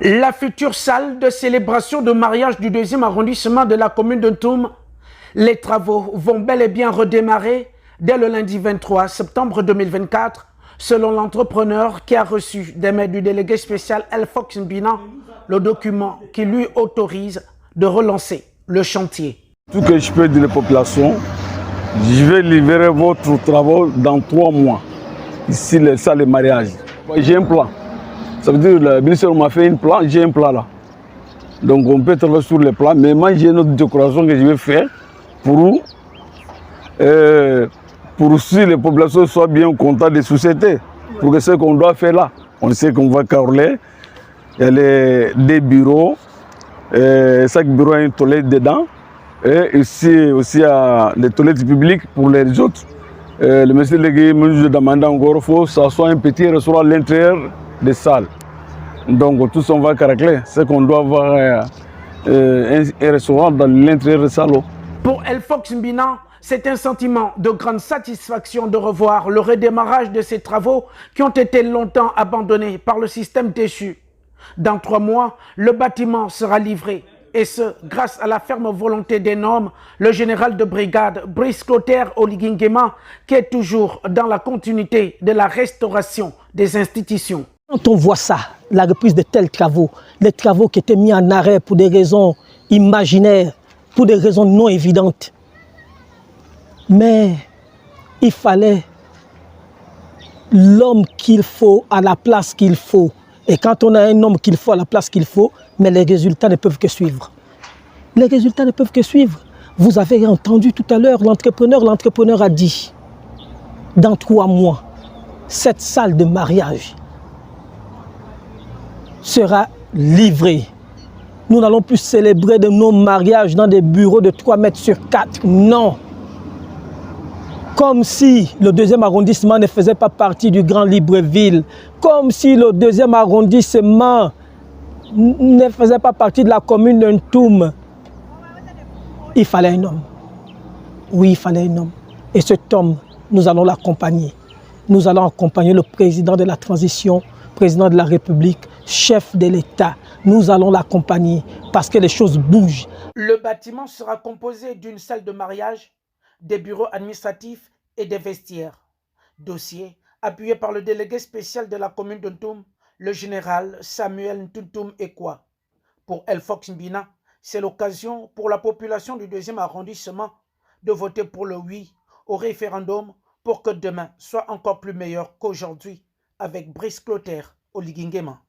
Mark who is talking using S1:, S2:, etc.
S1: La future salle de célébration de mariage du 2e arrondissement de la commune de Ntoum, les travaux vont bel et bien redémarrer dès le lundi 23 septembre 2024, selon l'entrepreneur qui a reçu des mails du délégué spécial Elfox Mbina le document qui lui autorise de relancer le chantier.
S2: Tout ce que je peux dire aux populations, je vais livrer votre travaux dans 3 mois. Ici, les salles de mariage. J'ai un plan. Ça veut dire que le ministère m'a fait un plan, j'ai un plan là. Donc on peut travailler sur le plan, mais moi j'ai une autre décoration que je vais faire pour que les populations soient bien contentes des sociétés. Pour que ce qu'on doit faire là, on sait qu'on va caroler. Il y a des bureaux, chaque bureau a une toilette dedans. Et ici aussi il y a les toilettes publiques pour les autres. Le monsieur Légué nous demande encore qu'il faut que ça soit un petit restaurant à l'intérieur des salles. Donc tout ça on va caracler. C'est qu'on doit avoir un restaurant dans l'intérieur des salles.
S1: Pour Elfox Mbina, c'est un sentiment de grande satisfaction de revoir le redémarrage de ces travaux qui ont été longtemps abandonnés par le système déchu. Dans 3 mois, le bâtiment sera livré. Et ce, grâce à la ferme volonté des normes, le général de brigade Brice Clotaire Oligingema, qui est toujours dans la continuité de la restauration des institutions.
S3: Quand on voit ça, la reprise de tels travaux, les travaux qui étaient mis en arrêt pour des raisons imaginaires, pour des raisons non évidentes, mais il fallait l'homme qu'il faut à la place qu'il faut. Et quand on a un homme qu'il faut à la place qu'il faut, mais les résultats ne peuvent que suivre. Les résultats ne peuvent que suivre. Vous avez entendu tout à l'heure, l'entrepreneur a dit, dans 3 mois, cette salle de mariage sera livrée. Nous n'allons plus célébrer de nos mariages dans des bureaux de 3 mètres sur 4. Non. Comme si le 2e arrondissement ne faisait pas partie du Grand Libreville. Comme si le 2e arrondissement ne faisait pas partie de la commune de Ntoum. Il fallait un homme. Oui, il fallait un homme. Et cet homme, nous allons l'accompagner. Nous allons accompagner le président de la transition, président de la République, chef de l'État. Nous allons l'accompagner parce que les choses bougent.
S1: Le bâtiment sera composé d'une salle de mariage, des bureaux administratifs et des vestiaires. Dossier appuyé par le délégué spécial de la commune de Ntoum, le général Samuel Ntuntum Ekwa. Pour Elfox Mbina, c'est l'occasion pour la population du 2e arrondissement de voter pour le oui au référendum pour que demain soit encore plus meilleur qu'aujourd'hui avec Brice Clotaire Oligingema.